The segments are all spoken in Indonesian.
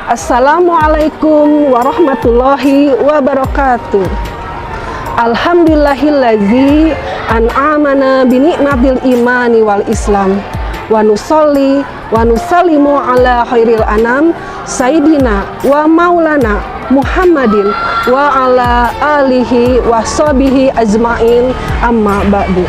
Assalamualaikum warahmatullahi wabarakatuh. Alhamdulillahillazi an'amana binikmatil imani wal islam wa nusolli wa nusallimu ala khairil anam sayyidina wa maulana Muhammadin wa ala alihi wa sahbihi ajmain, amma ba'du.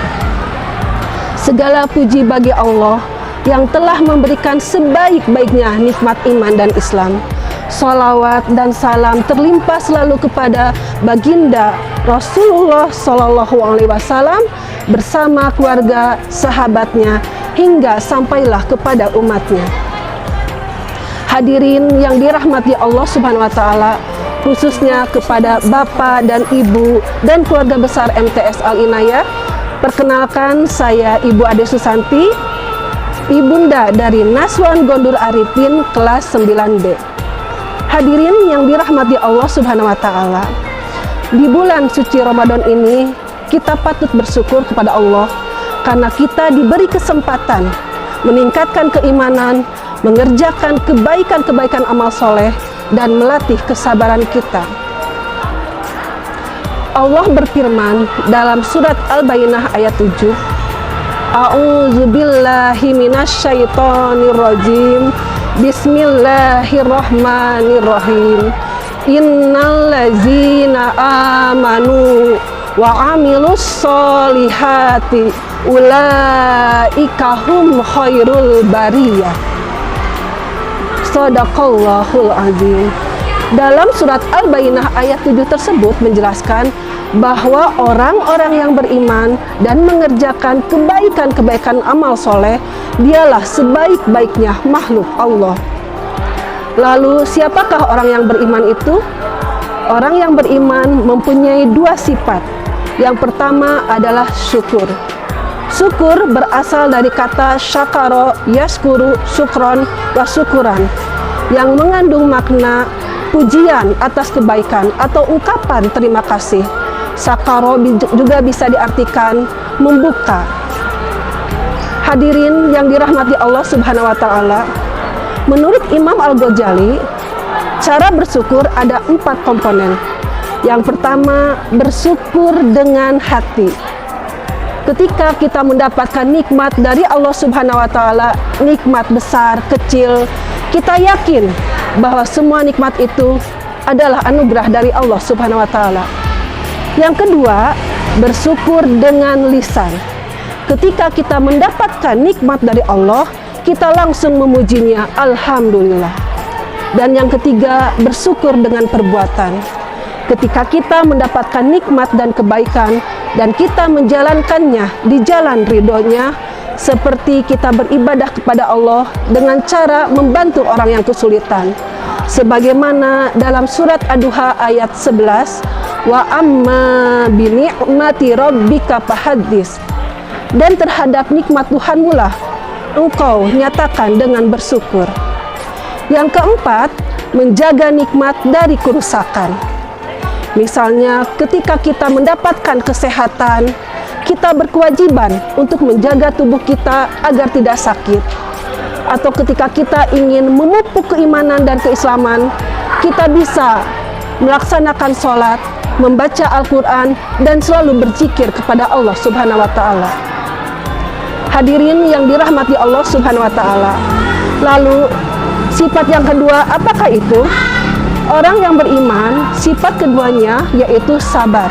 Segala puji bagi Allah yang telah memberikan sebaik-baiknya nikmat iman dan Islam. Salawat dan salam terlimpah selalu kepada baginda Rasulullah Shallallahu Alaihi Wasallam bersama keluarga, sahabatnya, hingga sampailah kepada umatnya. Hadirin yang dirahmati Allah Subhanahu Wa Taala, khususnya kepada Bapak dan Ibu dan keluarga besar MTS Al Inayah. Perkenalkan, saya Ibu Ade Susanti, Ibunda dari Naswan Gondur Arifin kelas 9B. Hadirin yang dirahmati Allah Subhanahu wa taala. Di bulan suci Ramadan ini kita patut bersyukur kepada Allah karena kita diberi kesempatan meningkatkan keimanan, mengerjakan kebaikan-kebaikan amal soleh dan melatih kesabaran kita. Allah berfirman dalam surat Al-Bayyinah ayat 7, A'udzubillahi minasyaitonirrajim. Bismillahirrahmanirrahim. Innallazina amanu wa amilus solihati ulaika hum khairul bariyah. Shadaqallahul azim. Dalam surat Al-Bayyinah ayat 7 tersebut menjelaskan bahwa orang-orang yang beriman dan mengerjakan kebaikan-kebaikan amal soleh, dialah sebaik-baiknya makhluk Allah. Lalu siapakah orang yang beriman itu? Orang yang beriman mempunyai dua sifat. Yang pertama adalah syukur. Syukur berasal dari kata syakaro, yaskuru, syukron, wa syukuran, yang mengandung makna pujian atas kebaikan atau ungkapan terima kasih. Sakaro juga bisa diartikan membuka. Hadirin yang dirahmati Allah Subhanahu wa taala, menurut Imam Al-Ghazali, cara bersyukur ada 4 komponen. Yang pertama, bersyukur dengan hati. Ketika kita mendapatkan nikmat dari Allah Subhanahu wa taala, nikmat besar, kecil, kita yakin bahwa semua nikmat itu adalah anugerah dari Allah Subhanahu wa taala. Yang kedua, bersyukur dengan lisan. Ketika kita mendapatkan nikmat dari Allah, kita langsung memujinya, alhamdulillah. Dan yang ketiga, bersyukur dengan perbuatan. Ketika kita mendapatkan nikmat dan kebaikan dan kita menjalankannya di jalan ridhonya, seperti kita beribadah kepada Allah dengan cara membantu orang yang kesulitan, sebagaimana dalam surat Ad-Duha ayat 11, wa amma bi ni'mati rabbika fahaddits. Dan terhadap nikmat Tuhanmu lah engkau nyatakan dengan bersyukur. Yang keempat, menjaga nikmat dari kerusakan. Misalnya ketika kita mendapatkan kesehatan, kita berkewajiban untuk menjaga tubuh kita agar tidak sakit. Atau ketika kita ingin memupuk keimanan dan keislaman, kita bisa melaksanakan sholat, membaca Al-Quran, dan selalu berzikir kepada Allah Subhanahu wa ta'ala. Hadirin yang dirahmati Allah Subhanahu wa ta'ala. Lalu sifat yang kedua, apakah itu? Orang yang beriman, sifat keduanya yaitu sabar.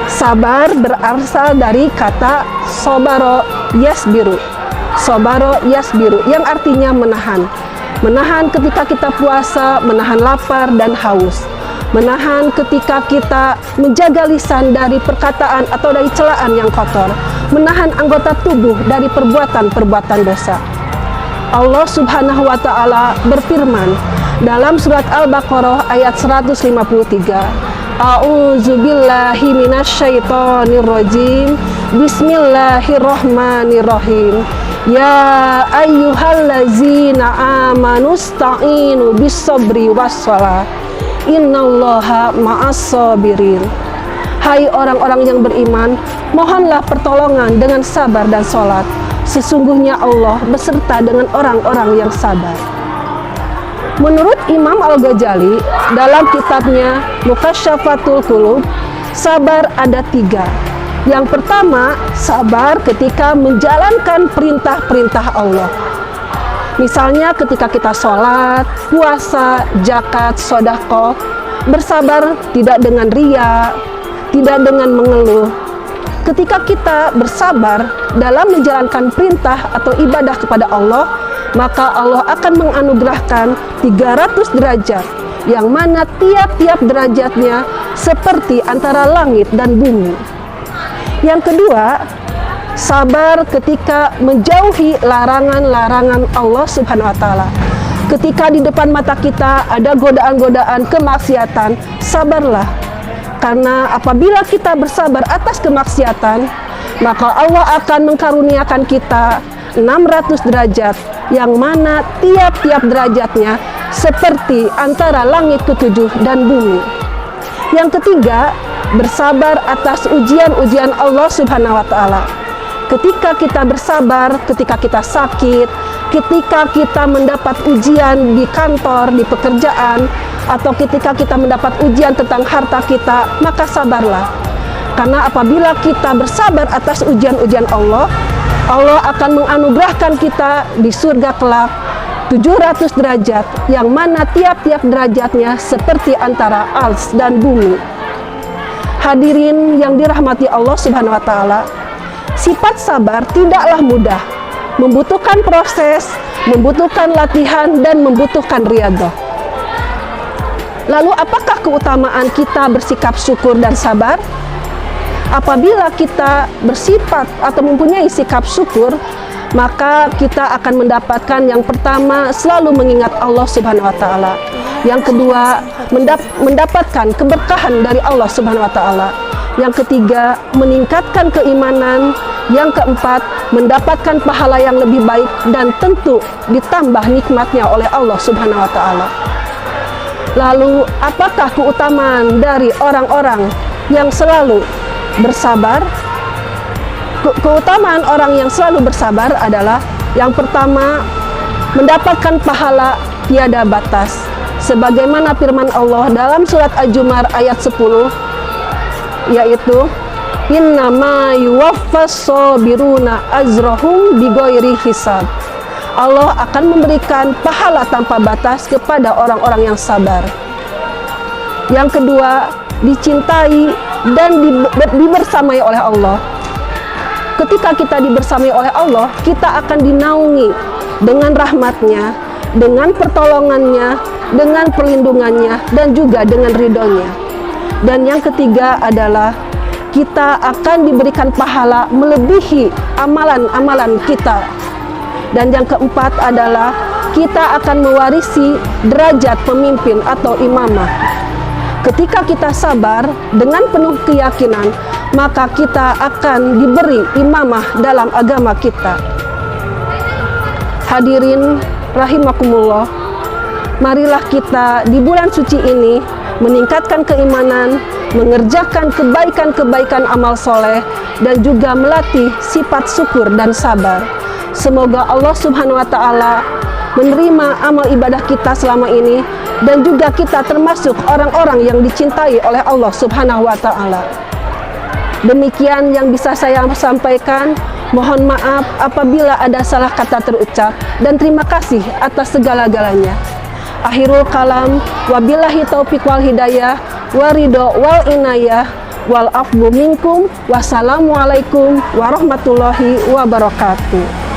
Sabar berasal dari kata sobaro yasbiru. Sobaro yasbiru, yang artinya menahan. Menahan ketika kita puasa, menahan lapar dan haus. Menahan ketika kita menjaga lisan dari perkataan atau dari celaan yang kotor. Menahan anggota tubuh dari perbuatan-perbuatan dosa. Allah Subhanahu wa ta'ala berfirman dalam surat Al-Baqarah ayat 153, A'udzubillahi minasyaitonirrajim. Bismillahirrahmanirrahim. Ya ayyuhallazina amanusta'inu bis-sabri was-shalah. Innallaha ma'as-sabirin. Hai orang-orang yang beriman, mohonlah pertolongan dengan sabar dan sholat. Sesungguhnya Allah beserta dengan orang-orang yang sabar. Menurut Imam Al-Ghazali dalam kitabnya Mukasyafatul Qulub, sabar ada 3. Yang pertama, sabar ketika menjalankan perintah-perintah Allah. Misalnya ketika kita sholat, puasa, zakat, sedekah, bersabar tidak dengan ria, tidak dengan mengeluh. Ketika kita bersabar dalam menjalankan perintah atau ibadah kepada Allah, maka Allah akan menganugerahkan 300 derajat, yang mana tiap-tiap derajatnya seperti antara langit dan bumi. Yang kedua, sabar ketika menjauhi larangan-larangan Allah Subhanahu wa Ta'ala. Ketika di depan mata kita ada godaan-godaan kemaksiatan, sabarlah. Karena apabila kita bersabar atas kemaksiatan, maka Allah akan mengkaruniakan kita 600 derajat, yang mana tiap-tiap derajatnya seperti antara langit ke-7 dan bumi. Yang ketiga, bersabar atas ujian-ujian Allah Subhanahu wa Ta'ala. Ketika kita bersabar, ketika kita sakit, ketika kita mendapat ujian di kantor, di pekerjaan, atau ketika kita mendapat ujian tentang harta kita, maka sabarlah. Karena apabila kita bersabar atas ujian-ujian Allah, Allah akan menganugerahkan kita di surga kelak 700 derajat, yang mana tiap-tiap derajatnya seperti antara ars dan bumi. Hadirin yang dirahmati Allah Subhanahu wa Ta'ala, sifat sabar tidaklah mudah, membutuhkan proses, membutuhkan latihan, dan membutuhkan riyadhah. Lalu apakah keutamaan kita bersikap syukur dan sabar? Apabila kita bersifat atau mempunyai sikap syukur, maka kita akan mendapatkan yang pertama, selalu mengingat Allah Subhanahu wa Ta'ala. Yang kedua, mendapatkan keberkahan dari Allah Subhanahu wa Ta'ala. Yang ketiga, meningkatkan keimanan. Yang keempat, mendapatkan pahala yang lebih baik, dan tentu ditambah nikmatnya oleh Allah Subhanahu wa Ta'ala. Lalu apakah keutamaan dari orang-orang yang selalu bersabar? Keutamaan orang yang selalu bersabar adalah yang pertama, mendapatkan pahala tiada batas, sebagaimana firman Allah dalam surat Al-Zumar ayat 10, yaitu innama yuwaffas sabiruna ajrahum bighairi hisab. Allah akan memberikan pahala tanpa batas kepada orang-orang yang sabar. Yang kedua, dicintai dan dibersamai oleh Allah. Ketika kita dibersamai oleh Allah, kita akan dinaungi dengan rahmatnya, dengan pertolongannya, dengan perlindungannya, dan juga dengan ridhonya. Dan yang ketiga adalah kita akan diberikan pahala melebihi amalan-amalan kita. Dan yang keempat adalah kita akan mewarisi derajat pemimpin atau imamah. Ketika kita sabar dengan penuh keyakinan, maka kita akan diberi imamah dalam agama kita. Hadirin rahimakumullah, marilah kita di bulan suci ini meningkatkan keimanan, mengerjakan kebaikan-kebaikan amal soleh, dan juga melatih sifat syukur dan sabar. Semoga Allah Subhanahu wa Ta'ala menerima amal ibadah kita selama ini, dan juga kita termasuk orang-orang yang dicintai oleh Allah Subhanahu wa Ta'ala. Demikian yang bisa saya sampaikan. Mohon maaf apabila ada salah kata terucap, dan terima kasih atas segala-galanya. Akhirul kalam, wabillahi taufiq wal hidayah, waridho wal inayah, wal afbu minkum, wassalamualaikum warahmatullahi wabarakatuh.